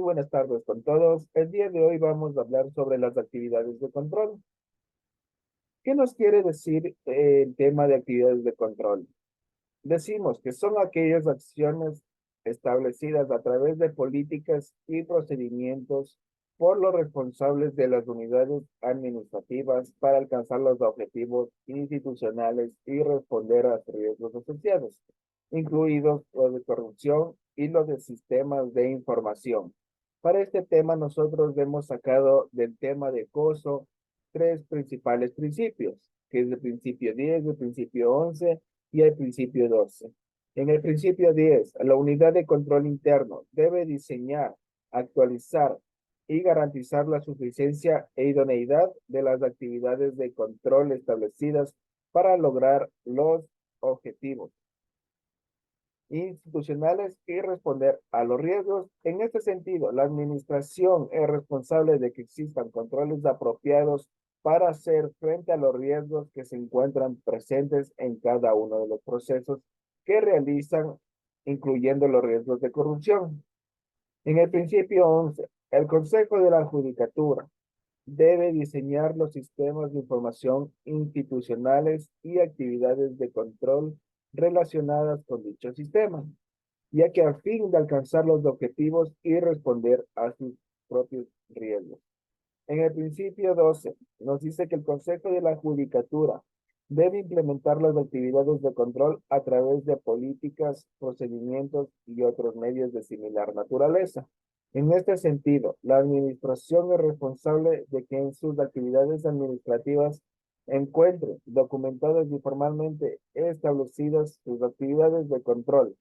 buenas tardes con todos. El día de hoy vamos a hablar sobre las actividades de control. ¿Qué nos quiere decir el tema de actividades de control? Decimos que son aquellas acciones establecidas a través de políticas y procedimientos por los responsables de las unidades administrativas para alcanzar los objetivos institucionales y responder a riesgos asociados, incluidos los de corrupción y los de sistemas de información. Para este tema nosotros hemos sacado del tema de COSO tres principales principios, que es el principio 10, el principio 11 y el principio 12. En el principio 10, la unidad de control interno debe diseñar, actualizar y garantizar la suficiencia e idoneidad de las actividades de control establecidas para lograr los objetivos institucionales y responder a los riesgos. En este sentido, la administración es responsable de que existan controles apropiados para hacer frente a los riesgos que se encuentran presentes en cada uno de los procesos que realizan, incluyendo los riesgos de corrupción. En el principio 11, el Consejo de la Judicatura debe diseñar los sistemas de información institucionales y actividades de control relacionadas con dicho sistema, ya que a fin de alcanzar los objetivos y responder a sus propios riesgos. En el principio 12 nos dice que el Consejo de la Judicatura debe implementar las actividades de control a través de políticas, procedimientos y otros medios de similar naturaleza. En este sentido, la administración es responsable de que en sus actividades administrativas encuentre documentadas y formalmente establecidas sus actividades de control,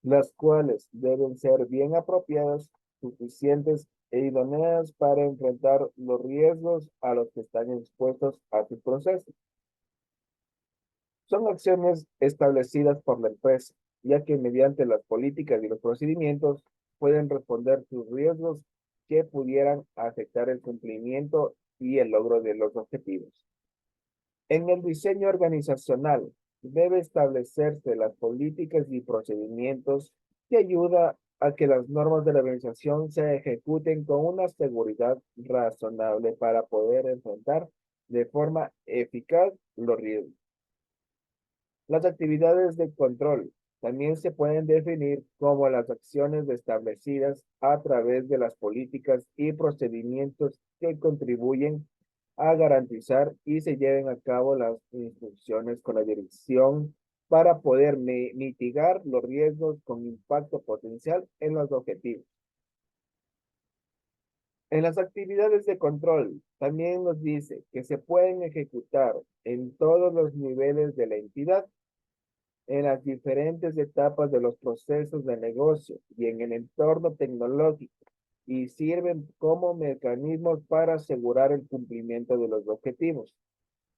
las cuales deben ser bien apropiadas, suficientes e idóneas para enfrentar los riesgos a los que están expuestos a sus procesos. Son acciones establecidas por la empresa, ya que mediante las políticas y los procedimientos pueden responder sus riesgos que pudieran afectar el cumplimiento y el logro de los objetivos. En el diseño organizacional debe establecerse las políticas y procedimientos que ayudan a que las normas de la organización se ejecuten con una seguridad razonable para poder enfrentar de forma eficaz los riesgos. Las actividades de control también se pueden definir como las acciones establecidas a través de las políticas y procedimientos que contribuyen a garantizar y se lleven a cabo las instrucciones con la dirección para poder mitigar los riesgos con impacto potencial en los objetivos. En las actividades de control, también nos dice que se pueden ejecutar en todos los niveles de la entidad, en las diferentes etapas de los procesos de negocio y en el entorno tecnológico y sirven como mecanismos para asegurar el cumplimiento de los objetivos,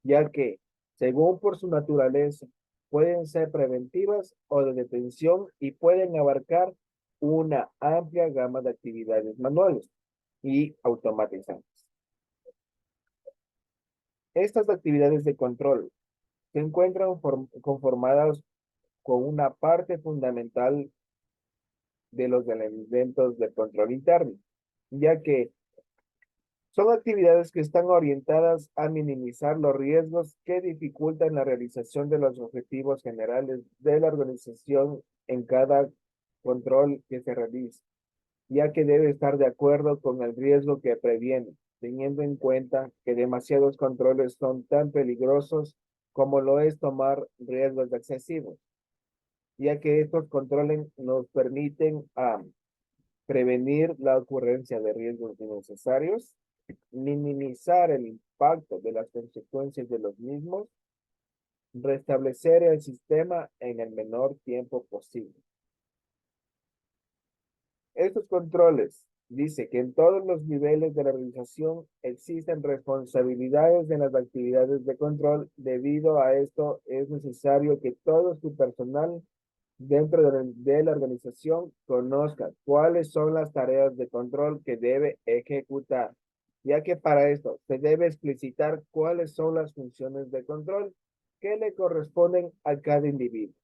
ya que, según por su naturaleza, pueden ser preventivas o de detención y pueden abarcar una amplia gama de actividades manuales y automatizadas. Estas actividades de control se encuentran conformadas con una parte fundamental de los elementos de control interno, ya que son actividades que están orientadas a minimizar los riesgos que dificultan la realización de los objetivos generales de la organización en cada control que se realice, ya que debe estar de acuerdo con el riesgo que previene, teniendo en cuenta que demasiados controles son tan peligrosos como lo es tomar riesgos excesivos, ya que estos controles nos permiten prevenir la ocurrencia de riesgos innecesarios, minimizar el impacto de las consecuencias de los mismos, restablecer el sistema en el menor tiempo posible. Estos controles dice que en todos los niveles de la organización existen responsabilidades en las actividades de control. Debido a esto, es necesario que todo su personal dentro de la organización conozca cuáles son las tareas de control que debe ejecutar, ya que para esto se debe explicitar cuáles son las funciones de control que le corresponden a cada individuo.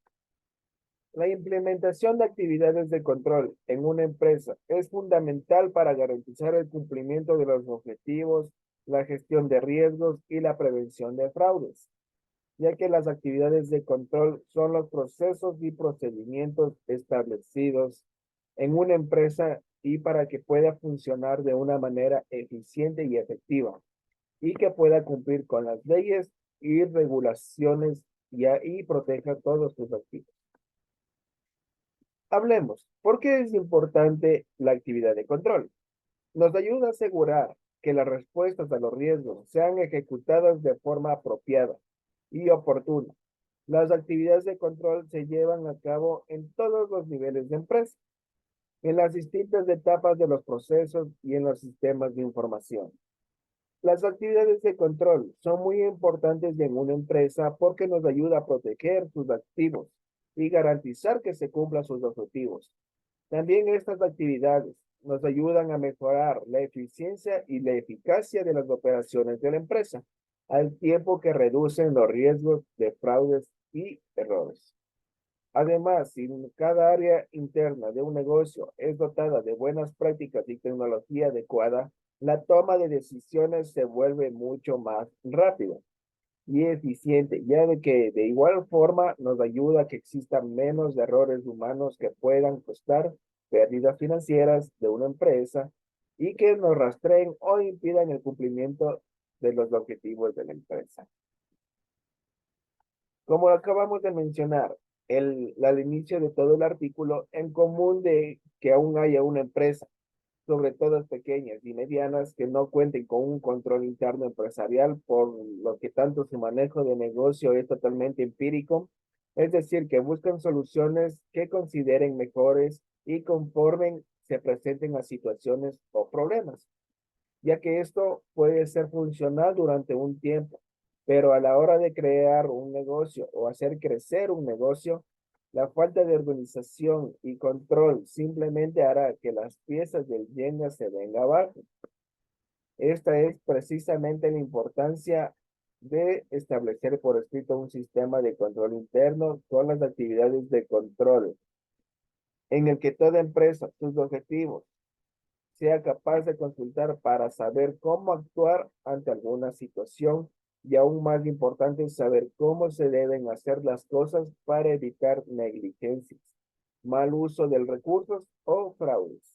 La implementación de actividades de control en una empresa es fundamental para garantizar el cumplimiento de los objetivos, la gestión de riesgos y la prevención de fraudes, ya que las actividades de control son los procesos y procedimientos establecidos en una empresa y para que pueda funcionar de una manera eficiente y efectiva y que pueda cumplir con las leyes y regulaciones y proteja todos sus activos. Hablemos, ¿por qué es importante la actividad de control? Nos ayuda a asegurar que las respuestas a los riesgos sean ejecutadas de forma apropiada y oportuna. Las actividades de control se llevan a cabo en todos los niveles de empresa, en las distintas etapas de los procesos y en los sistemas de información. Las actividades de control son muy importantes en una empresa porque nos ayuda a proteger sus activos y garantizar que se cumplan sus objetivos. También estas actividades nos ayudan a mejorar la eficiencia y la eficacia de las operaciones de la empresa, al tiempo que reducen los riesgos de fraudes y errores. Además, si cada área interna de un negocio es dotada de buenas prácticas y tecnología adecuada, la toma de decisiones se vuelve mucho más rápida y eficiente, ya de que de igual forma nos ayuda a que existan menos errores humanos que puedan costar pérdidas financieras de una empresa y que nos rastreen o impidan el cumplimiento de los objetivos de la empresa. Como acabamos de mencionar al inicio de todo el artículo, en común de que aún haya una empresa, sobre todo pequeñas y medianas, que no cuenten con un control interno empresarial, por lo que tanto su manejo de negocio es totalmente empírico, es decir, que buscan soluciones que consideren mejores y conformen se presenten a situaciones o problemas, ya que esto puede ser funcional durante un tiempo, pero a la hora de crear un negocio o hacer crecer un negocio, la falta de organización y control simplemente hará que las piezas del Jenga se vengan abajo. Esta es precisamente la importancia de establecer por escrito un sistema de control interno con las actividades de control, en el que toda empresa, sus objetivos, sea capaz de consultar para saber cómo actuar ante alguna situación y aún más importante, saber cómo se deben hacer las cosas para evitar negligencias, mal uso del recursos o fraudes.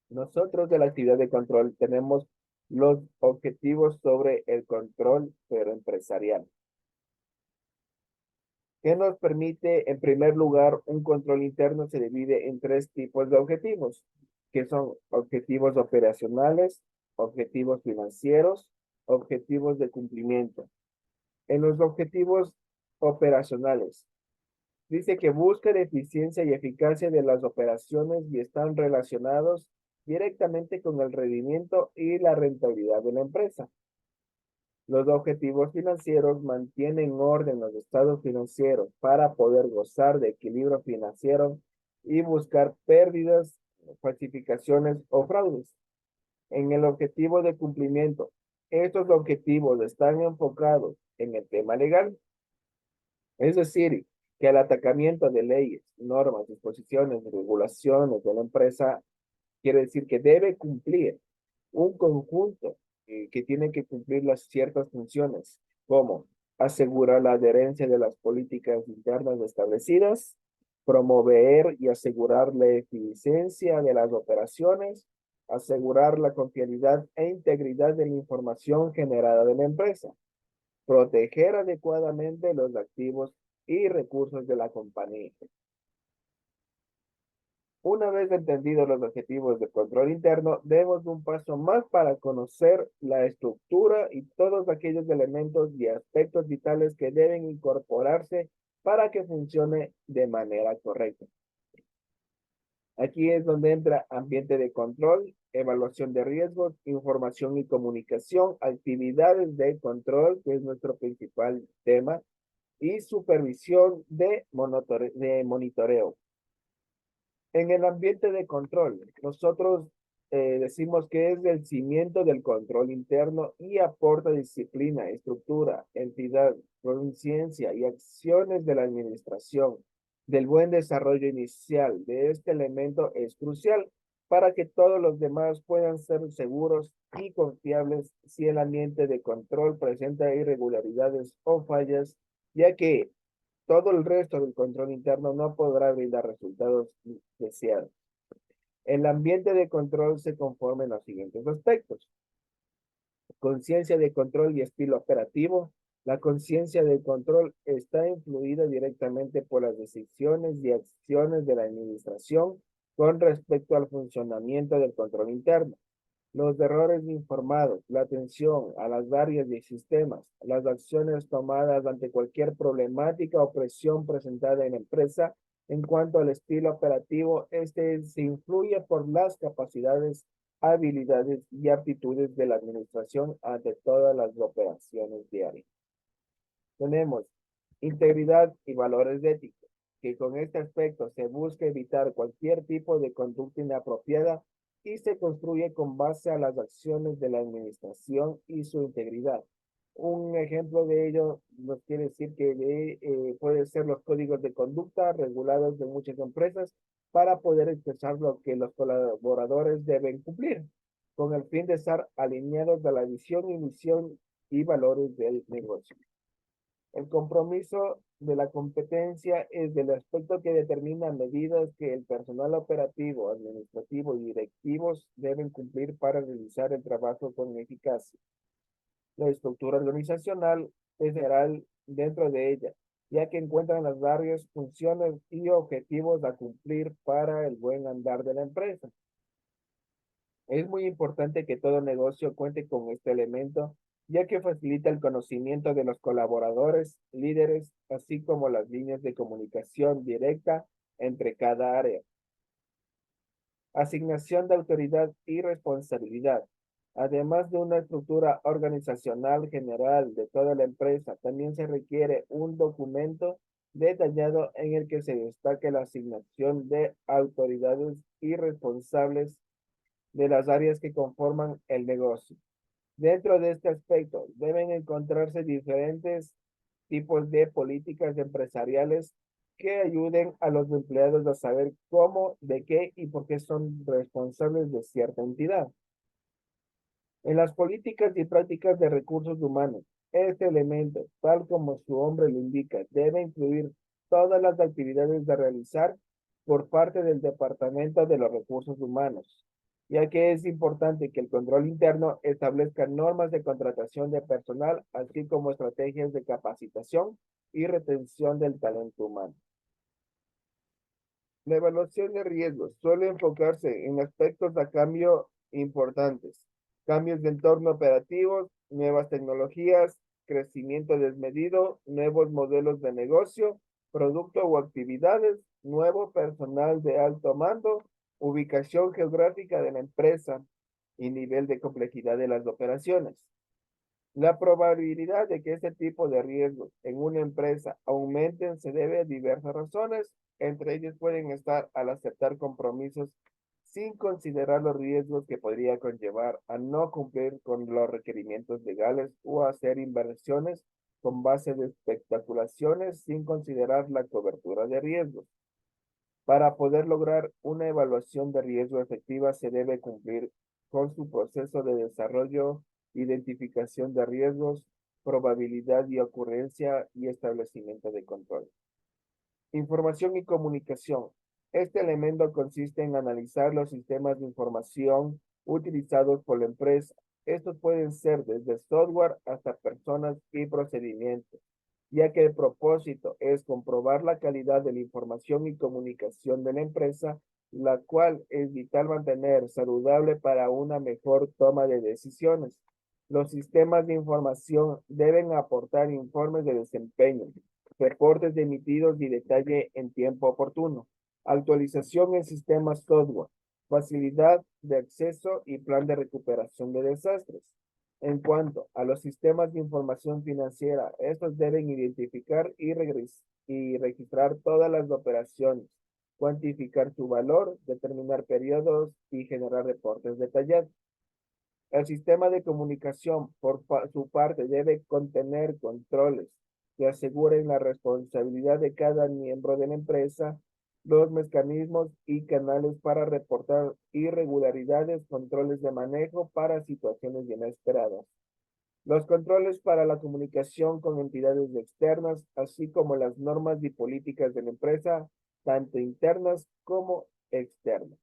Nosotros de la actividad de control tenemos los objetivos sobre el control, pero empresarial, que nos permite, en primer lugar, un control interno se divide en tres tipos de objetivos, que son objetivos operacionales, objetivos financieros, objetivos de cumplimiento. En los objetivos operacionales, dice que busca la eficiencia y eficacia de las operaciones y están relacionados directamente con el rendimiento y la rentabilidad de la empresa. Los objetivos financieros mantienen orden los estados financieros para poder gozar de equilibrio financiero y buscar pérdidas, falsificaciones o fraudes. En el objetivo de cumplimiento, estos objetivos están enfocados en el tema legal, es decir, que el atacamiento de leyes, normas, disposiciones, regulaciones de la empresa quiere decir que debe cumplir un conjunto que tiene que cumplir las ciertas funciones, como asegurar la adherencia de las políticas internas establecidas, promover y asegurar la eficiencia de las operaciones, asegurar la confiabilidad e integridad de la información generada de la empresa, proteger adecuadamente los activos y recursos de la compañía. Una vez entendidos los objetivos de control interno, demos un paso más para conocer la estructura y todos aquellos elementos y aspectos vitales que deben incorporarse para que funcione de manera correcta. Aquí es donde entra ambiente de control, evaluación de riesgos, información y comunicación, actividades de control, que es nuestro principal tema, y supervisión de monitoreo. En el ambiente de control, nosotros decimos que es el cimiento del control interno y aporta disciplina, estructura, entidad, conciencia y acciones de la administración. del buen desarrollo inicial de este elemento es crucial para que todos los demás puedan ser seguros y confiables si el ambiente de control presenta irregularidades o fallas, ya que todo el resto del control interno no podrá brindar resultados deseados. El ambiente de control se conforma en los siguientes aspectos: conciencia de control y estilo operativo. La conciencia de control está influida directamente por las decisiones y acciones de la administración con respecto al funcionamiento del control interno. Los errores informados, la atención a las áreas y sistemas, las acciones tomadas ante cualquier problemática o presión presentada en la empresa. En cuanto al estilo operativo, este se influye por las capacidades, habilidades y aptitudes de la administración ante todas las operaciones diarias. Tenemos integridad y valores éticos, que con este aspecto se busca evitar cualquier tipo de conducta inapropiada y se construye con base a las acciones de la administración y su integridad. Un ejemplo de ello nos quiere decir que puede ser los códigos de conducta regulados de muchas empresas para poder expresar lo que los colaboradores deben cumplir, con el fin de estar alineados a la visión y misión y valores del negocio. El compromiso de la competencia es del aspecto que determina medidas que el personal operativo, administrativo y directivos deben cumplir para realizar el trabajo con eficacia. La estructura organizacional es general dentro de ella, ya que encuentran las varias funciones y objetivos a cumplir para el buen andar de la empresa. Es muy importante que todo negocio cuente con este elemento, ya que facilita el conocimiento de los colaboradores, líderes, así como las líneas de comunicación directa entre cada área. Asignación de autoridad y responsabilidad. Además de una estructura organizacional general de toda la empresa, también se requiere un documento detallado en el que se destaque la asignación de autoridades y responsables de las áreas que conforman el negocio. Dentro de este aspecto, deben encontrarse diferentes tipos de políticas empresariales que ayuden a los empleados a saber cómo, de qué y por qué son responsables de cierta entidad. En las políticas y prácticas de recursos humanos, este elemento, tal como su nombre lo indica, debe incluir todas las actividades de realizar por parte del Departamento de los Recursos Humanos, ya que es importante que el control interno establezca normas de contratación de personal, así como estrategias de capacitación y retención del talento humano. La evaluación de riesgos suele enfocarse en aspectos de cambio importantes: cambios de entorno operativos, nuevas tecnologías, crecimiento desmedido, nuevos modelos de negocio, producto o actividades, nuevo personal de alto mando, ubicación geográfica de la empresa y nivel de complejidad de las operaciones. La probabilidad de que este tipo de riesgos en una empresa aumenten se debe a diversas razones. Entre ellas pueden estar al aceptar compromisos sin considerar los riesgos que podría conllevar a no cumplir con los requerimientos legales o hacer inversiones con base de especulaciones sin considerar la cobertura de riesgos. Para poder lograr una evaluación de riesgo efectiva se debe cumplir con su proceso de desarrollo, identificación de riesgos, probabilidad y ocurrencia y establecimiento de control. Información y comunicación. Este elemento consiste en analizar los sistemas de información utilizados por la empresa. Estos pueden ser desde software hasta personas y procedimientos, ya que el propósito es comprobar la calidad de la información y comunicación de la empresa, la cual es vital mantener saludable para una mejor toma de decisiones. Los sistemas de información deben aportar informes de desempeño, reportes emitidos y detalle en tiempo oportuno, actualización en sistemas software, facilidad de acceso y plan de recuperación de desastres. En cuanto a los sistemas de información financiera, estos deben identificar y registrar todas las operaciones, cuantificar su valor, determinar periodos y generar reportes detallados. El sistema de comunicación, por su parte, debe contener controles, que aseguren la responsabilidad de cada miembro de la empresa, los mecanismos y canales para reportar irregularidades, controles de manejo para situaciones inesperadas. Los controles para la comunicación con entidades externas, así como las normas y políticas de la empresa, tanto internas como externas.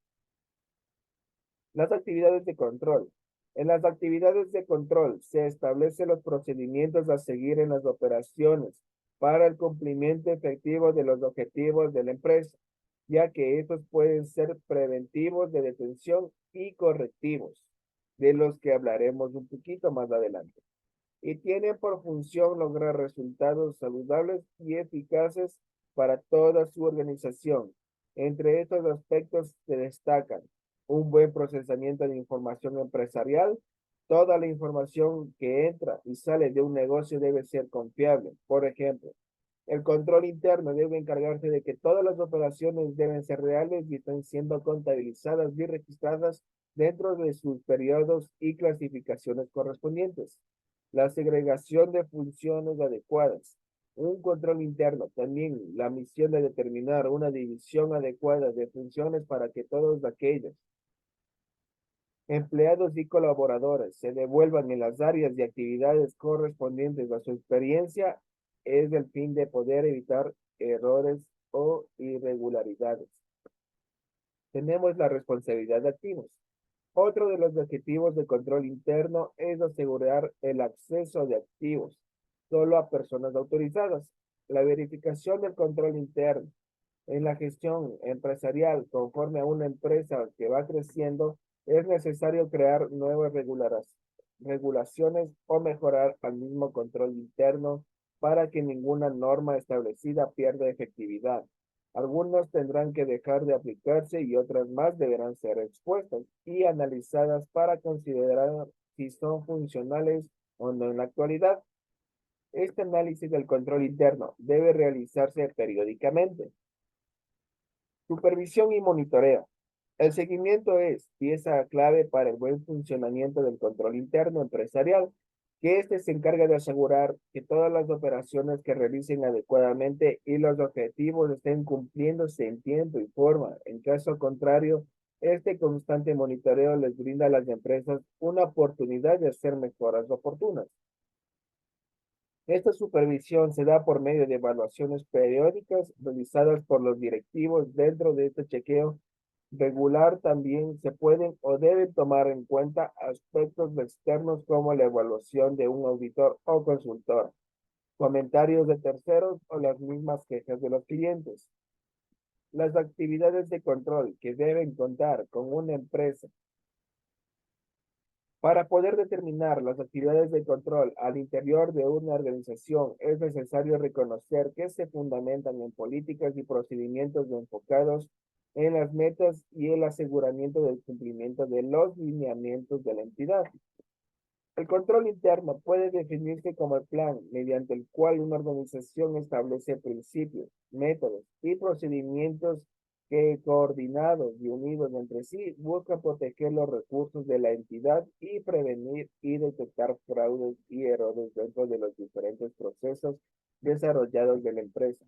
Las actividades de control. En las actividades de control se establecen los procedimientos a seguir en las operaciones para el cumplimiento efectivo de los objetivos de la empresa, ya que estos pueden ser preventivos de detención y correctivos, de los que hablaremos un poquito más adelante. Y tienen por función lograr resultados saludables y eficaces para toda su organización. Entre estos aspectos se destacan un buen procesamiento de información empresarial. Toda la información que entra y sale de un negocio debe ser confiable. Por ejemplo, el control interno debe encargarse de que todas las operaciones deben ser reales y estén siendo contabilizadas y registradas dentro de sus periodos y clasificaciones correspondientes. La segregación de funciones adecuadas. Un control interno. También la misión de determinar una división adecuada de funciones para que todos aquellos empleados y colaboradores se devuelvan en las áreas y actividades correspondientes a su experiencia es el fin de poder evitar errores o irregularidades. Tenemos la responsabilidad de activos. Otro de los objetivos de control interno es asegurar el acceso de activos solo a personas autorizadas. La verificación del control interno en la gestión empresarial conforme a una empresa que va creciendo, es necesario crear nuevas regulaciones o mejorar al mismo control interno para que ninguna norma establecida pierda efectividad. Algunas tendrán que dejar de aplicarse y otras más deberán ser expuestas y analizadas para considerar si son funcionales o no en la actualidad. Este análisis del control interno debe realizarse periódicamente. Supervisión y monitoreo. El seguimiento es pieza clave para el buen funcionamiento del control interno empresarial, que éste se encarga de asegurar que todas las operaciones que realicen adecuadamente y los objetivos estén cumpliéndose en tiempo y forma. En caso contrario, este constante monitoreo les brinda a las empresas una oportunidad de hacer mejoras oportunas. Esta supervisión se da por medio de evaluaciones periódicas realizadas por los directivos. Dentro de este chequeo regular también se pueden o deben tomar en cuenta aspectos externos como la evaluación de un auditor o consultor, comentarios de terceros o las mismas quejas de los clientes. Las actividades de control que deben contar con una empresa. Para poder determinar las actividades de control al interior de una organización, es necesario reconocer que se fundamentan en políticas y procedimientos enfocados en las metas y el aseguramiento del cumplimiento de los lineamientos de la entidad. El control interno puede definirse como el plan mediante el cual una organización establece principios, métodos y procedimientos que, coordinados y unidos entre sí, buscan proteger los recursos de la entidad y prevenir y detectar fraudes y errores dentro de los diferentes procesos desarrollados de la empresa.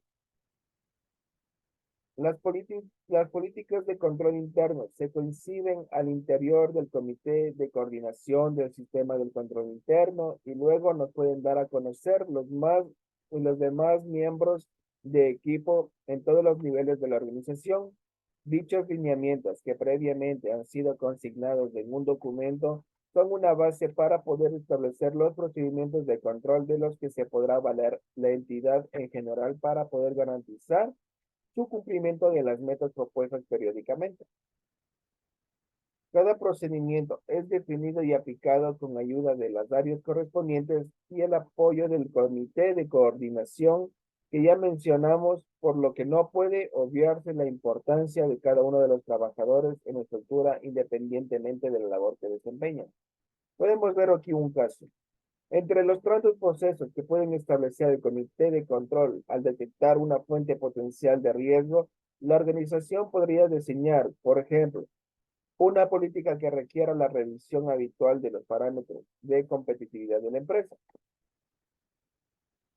Las políticas de control interno se conciben al interior del Comité de Coordinación del Sistema del Control Interno y luego nos pueden dar a conocer los demás miembros de equipo en todos los niveles de la organización. Dichos lineamientos que previamente han sido consignados en un documento son una base para poder establecer los procedimientos de control de los que se podrá valer la entidad en general para poder garantizar su cumplimiento de las metas propuestas periódicamente. Cada procedimiento es definido y aplicado con ayuda de las áreas correspondientes y el apoyo del comité de coordinación que ya mencionamos, por lo que no puede obviarse la importancia de cada uno de los trabajadores en la estructura independientemente de la labor que desempeñan. Podemos ver aquí un caso. Entre los tantos procesos que pueden establecer el comité de control al detectar una fuente potencial de riesgo, la organización podría diseñar, por ejemplo, una política que requiera la revisión habitual de los parámetros de competitividad de la empresa.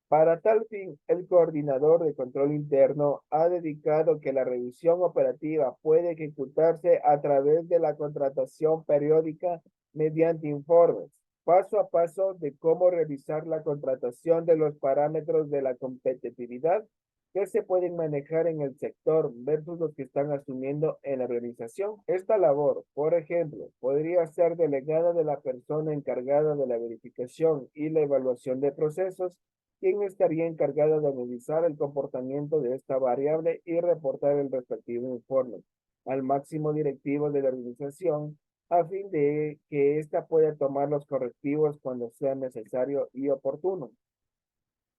Para tal fin, el coordinador de control interno ha dedicado que la revisión operativa puede ejecutarse a través de la contratación periódica mediante informes, paso a paso de cómo revisar la contratación de los parámetros de la competitividad que se pueden manejar en el sector versus los que están asumiendo en la organización. Esta labor, por ejemplo, podría ser delegada de la persona encargada de la verificación y la evaluación de procesos, quien estaría encargado de analizar el comportamiento de esta variable y reportar el respectivo informe al máximo directivo de la organización a fin de que ésta pueda tomar los correctivos cuando sea necesario y oportuno.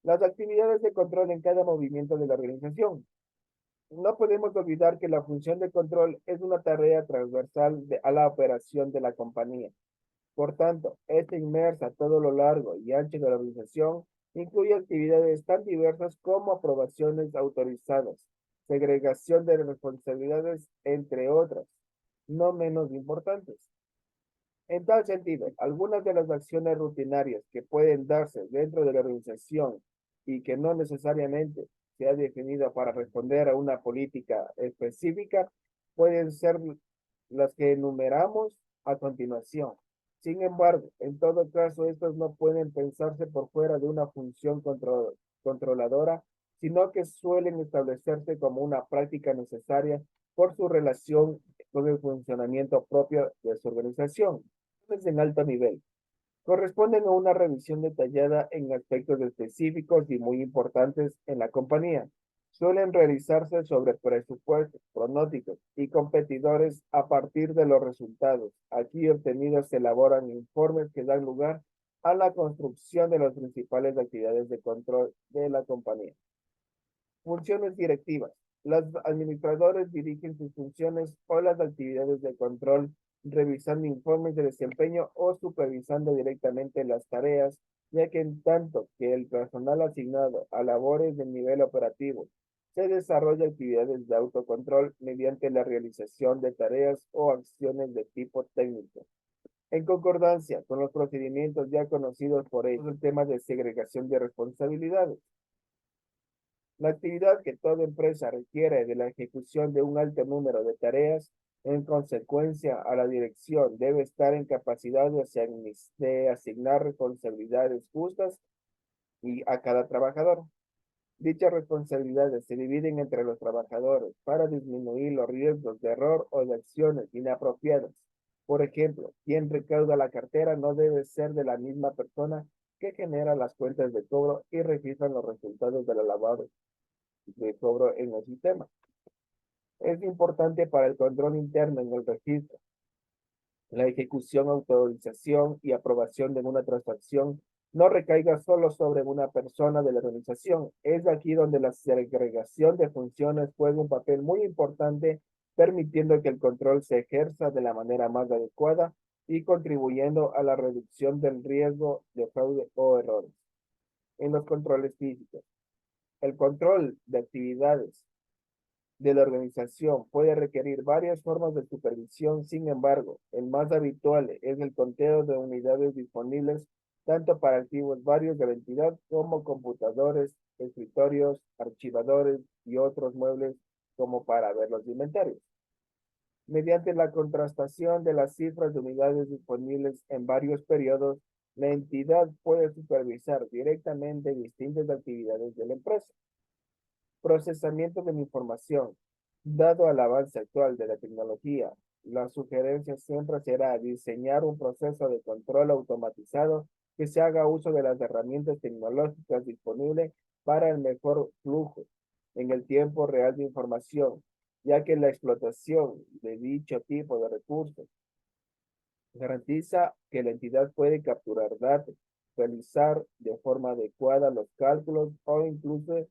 Las actividades de control en cada movimiento de la organización. No podemos olvidar que la función de control es una tarea transversal a la operación de la compañía. Por tanto, esta inmersa a todo lo largo y ancho de la organización incluye actividades tan diversas como aprobaciones autorizadas, segregación de responsabilidades, entre otras, no menos importantes. En tal sentido, algunas de las acciones rutinarias que pueden darse dentro de la organización y que no necesariamente se ha definido para responder a una política específica pueden ser las que enumeramos a continuación. Sin embargo, en todo caso, estos no pueden pensarse por fuera de una función controladora, sino que suelen establecerse como una práctica necesaria por su relación con el funcionamiento propio de su organización en alto nivel. Corresponden a una revisión detallada en aspectos específicos y muy importantes en la compañía. Suelen realizarse sobre presupuestos, pronósticos y competidores a partir de los resultados. Aquí obtenidos se elaboran informes que dan lugar a la construcción de las principales actividades de control de la compañía. Funciones directivas. Los administradores dirigen sus funciones o las actividades de control, revisando informes de desempeño o supervisando directamente las tareas, ya que en tanto que el personal asignado a labores de nivel operativo se desarrolla actividades de autocontrol mediante la realización de tareas o acciones de tipo técnico. En concordancia con los procedimientos ya conocidos por ellos, el tema de segregación de responsabilidades. La actividad que toda empresa requiere de la ejecución de un alto número de tareas, en consecuencia a la dirección debe estar en capacidad de asignar responsabilidades justas y a cada trabajador. Dichas responsabilidades se dividen entre los trabajadores para disminuir los riesgos de error o de acciones inapropiadas. Por ejemplo, quien recauda la cartera no debe ser de la misma persona que genera las cuentas de cobro y registra los resultados de la labor de cobro en el sistema. Es importante para el control interno en el registro. La ejecución, autorización y aprobación de una transacción no recaiga solo sobre una persona de la organización. Es aquí donde la segregación de funciones juega un papel muy importante, permitiendo que el control se ejerza de la manera más adecuada y contribuyendo a la reducción del riesgo de fraude o errores. En los controles físicos, el control de actividades de la organización puede requerir varias formas de supervisión. Sin embargo, el más habitual es el conteo de unidades disponibles tanto para activos varios de la entidad como computadores, escritorios, archivadores y otros muebles como para ver los inventarios. Mediante la contrastación de las cifras de unidades disponibles en varios periodos, la entidad puede supervisar directamente distintas actividades de la empresa. Procesamiento de la información. Dado el avance actual de la tecnología, la sugerencia siempre será diseñar un proceso de control automatizado que se haga uso de las herramientas tecnológicas disponibles para el mejor flujo en el tiempo real de información, ya que la explotación de dicho tipo de recursos garantiza que la entidad puede capturar datos, realizar de forma adecuada los cálculos o incluso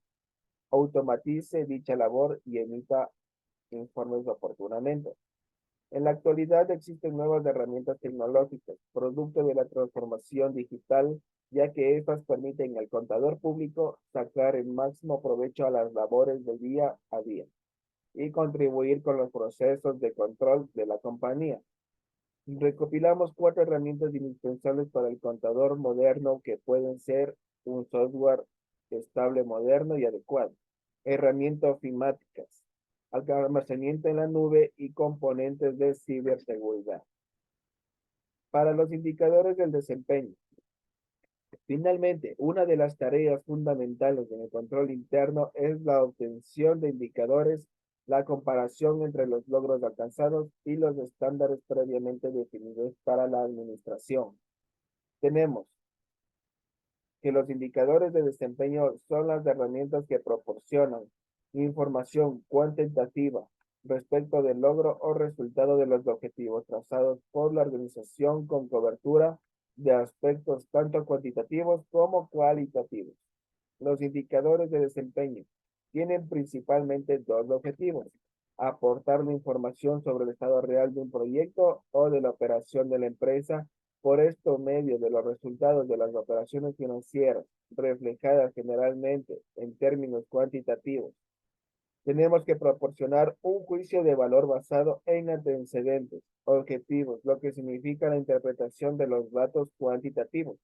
automatice dicha labor y emita informes oportunamente. En la actualidad existen nuevas herramientas tecnológicas, producto de la transformación digital, ya que estas permiten al contador público sacar el máximo provecho a las labores del día a día y contribuir con los procesos de control de la compañía. Recopilamos 4 herramientas indispensables para el contador moderno que pueden ser un software estable, moderno y adecuado. Herramientas ofimáticas, almacenamiento en la nube y componentes de ciberseguridad. Para los indicadores del desempeño. Finalmente, una de las tareas fundamentales en el control interno es la obtención de indicadores, la comparación entre los logros alcanzados y los estándares previamente definidos para la administración. Tenemos que los indicadores de desempeño son las herramientas que proporcionan información cuantitativa respecto del logro o resultado de los objetivos trazados por la organización con cobertura de aspectos tanto cuantitativos como cualitativos. Los indicadores de desempeño tienen principalmente dos objetivos: aportar la información sobre el estado real de un proyecto o de la operación de la empresa. Por esto, medio de los resultados de las operaciones financieras, reflejadas generalmente en términos cuantitativos, tenemos que proporcionar un juicio de valor basado en antecedentes objetivos, lo que significa la interpretación de los datos cuantitativos.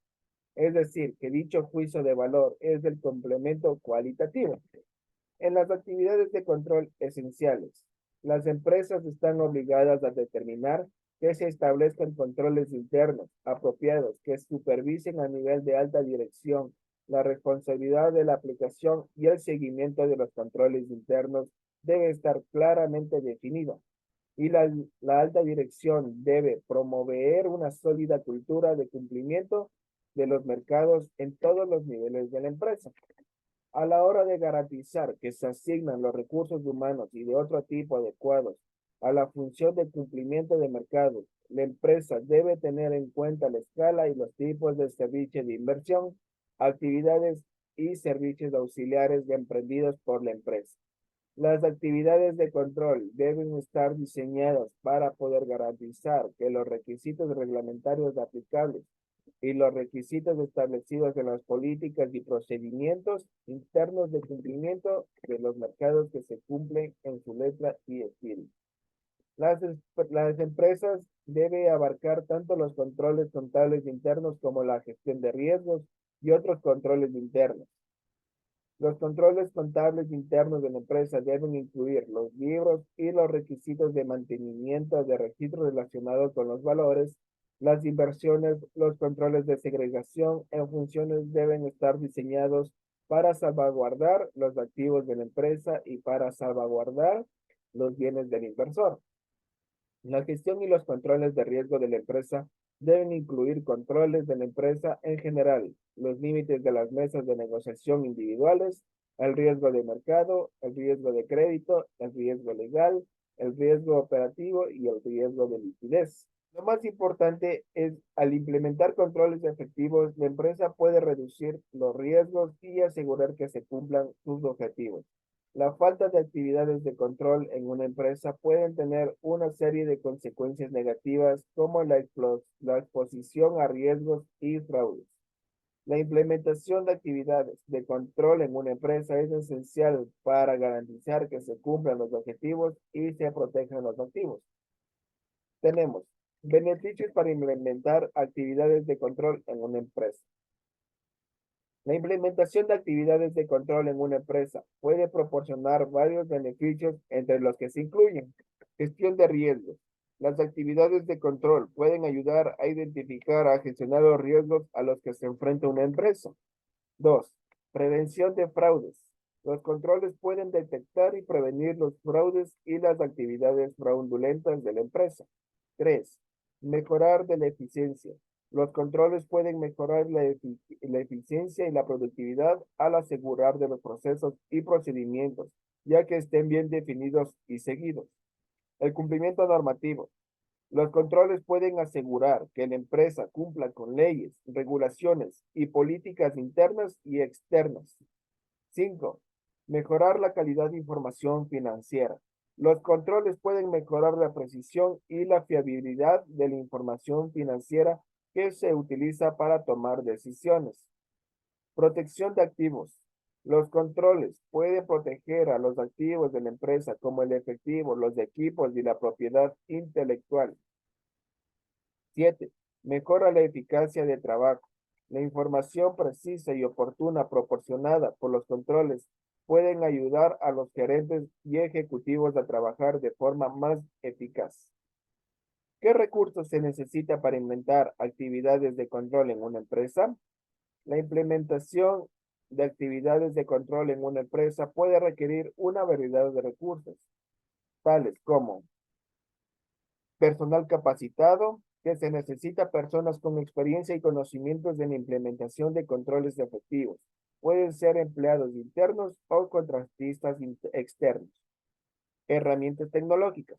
Es decir, que dicho juicio de valor es del complemento cualitativo. En las actividades de control esenciales, las empresas están obligadas a determinar que se establezcan controles internos apropiados que supervisen a nivel de alta dirección la responsabilidad de la aplicación y el seguimiento de los controles internos debe estar claramente definido. Y la alta dirección debe promover una sólida cultura de cumplimiento de los mercados en todos los niveles de la empresa. A la hora de garantizar que se asignan los recursos humanos y de otro tipo adecuados a la función de cumplimiento de mercado, la empresa debe tener en cuenta la escala y los tipos de servicios de inversión, actividades y servicios auxiliares emprendidos por la empresa. Las actividades de control deben estar diseñadas para poder garantizar que los requisitos reglamentarios aplicables y los requisitos establecidos en las políticas y procedimientos internos de cumplimiento de los mercados que se cumplen en su letra y espíritu. Las empresas deben abarcar tanto los controles contables internos como la gestión de riesgos y otros controles internos. Los controles contables internos de la empresa deben incluir los libros y los requisitos de mantenimiento de registros relacionados con los valores, las inversiones, los controles de segregación en funciones deben estar diseñados para salvaguardar los activos de la empresa y para salvaguardar los bienes del inversor. La gestión y los controles de riesgo de la empresa deben incluir controles de la empresa en general, los límites de las mesas de negociación individuales, el riesgo de mercado, el riesgo de crédito, el riesgo legal, el riesgo operativo y el riesgo de liquidez. Lo más importante es, al implementar controles efectivos, la empresa puede reducir los riesgos y asegurar que se cumplan sus objetivos. La falta de actividades de control en una empresa pueden tener una serie de consecuencias negativas como la exposición a riesgos y fraudes. La implementación de actividades de control en una empresa es esencial para garantizar que se cumplan los objetivos y se protejan los activos. Tenemos beneficios para implementar actividades de control en una empresa. La implementación de actividades de control en una empresa puede proporcionar varios beneficios, entre los que se incluyen gestión de riesgos. Las actividades de control pueden ayudar a identificar, a gestionar los riesgos a los que se enfrenta una empresa. 2. Prevención de fraudes. Los controles pueden detectar y prevenir los fraudes y las actividades fraudulentas de la empresa. 3. Mejorar de la eficiencia. Los controles pueden mejorar la eficiencia y la productividad al asegurar de los procesos y procedimientos, ya que estén bien definidos y seguidos. El cumplimiento normativo. Los controles pueden asegurar que la empresa cumpla con leyes, regulaciones y políticas internas y externas. 5. Mejorar la calidad de información financiera. Los controles pueden mejorar la precisión y la fiabilidad de la información financiera que se utiliza para tomar decisiones. Protección de activos. Los controles pueden proteger a los activos de la empresa como el efectivo, los equipos y la propiedad intelectual. 7. Mejora la eficacia de trabajo. La información precisa y oportuna proporcionada por los controles pueden ayudar a los gerentes y ejecutivos a trabajar de forma más eficaz. ¿Qué recursos se necesita para inventar actividades de control en una empresa? La implementación de actividades de control en una empresa puede requerir una variedad de recursos, tales como personal capacitado, que se necesita personas con experiencia y conocimientos en la implementación de controles efectivos. Pueden ser empleados internos o contratistas externos. Herramientas tecnológicas.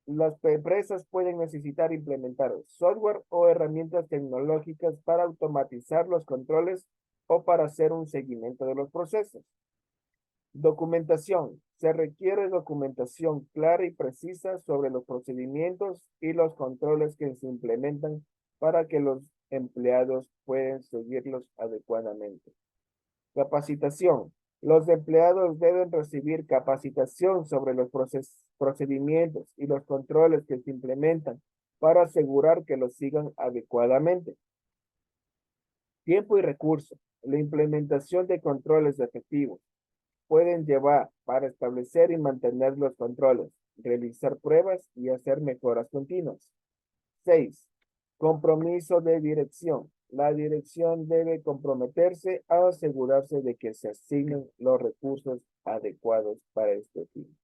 Las empresas pueden necesitar implementar software o herramientas tecnológicas para automatizar los controles o para hacer un seguimiento de los procesos. Documentación. Se requiere documentación clara y precisa sobre los procedimientos y los controles que se implementan para que los empleados puedan seguirlos adecuadamente. Capacitación. Los empleados deben recibir capacitación sobre los procedimientos y los controles que se implementan para asegurar que los sigan adecuadamente. Tiempo y recursos. La implementación de controles efectivos pueden llevar para establecer y mantener los controles, realizar pruebas y hacer mejoras continuas. 6. Compromiso de dirección. La dirección debe comprometerse a asegurarse de que se asignen los recursos adecuados para este fin.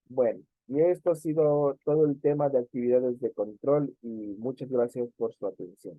Bueno, y esto ha sido todo el tema de actividades de control y muchas gracias por su atención.